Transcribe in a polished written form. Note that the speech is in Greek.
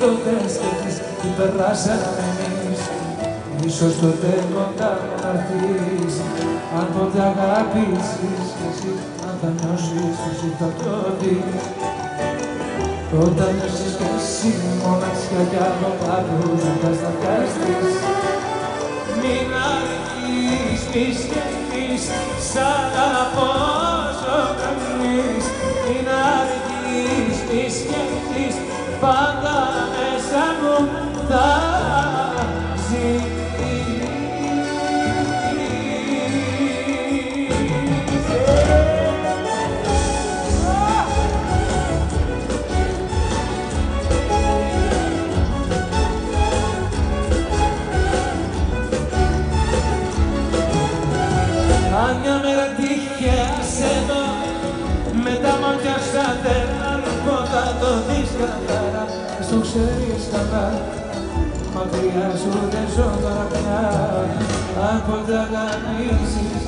τότε σκέφτης τι περάσαμε εμείς. Ίσως τότε κοντά μου να έρθεις, αν ποτέ αγαπήσεις κι εσύ, αν θα νιώσεις εσύ θα το δεις. Όταν νιώσεις κι εσύ μοναξιά κι από κάτω ζητάς να πιαστείς. Μην αργείς, μη σκεφτείς, σαν αγαπώ όσο κανείς. Μην αργείς, μη σκεφτείς, πάντα μέσα μου θα ζεις. Αν μια μέρα τύχες εδώ, με τα μάτια στα τέλος θα το δεις καθαρά. Στο ξέρεις καλά, μακριά σου δεν ζω τώρα πια, αν ποτέ αγαπήσεις.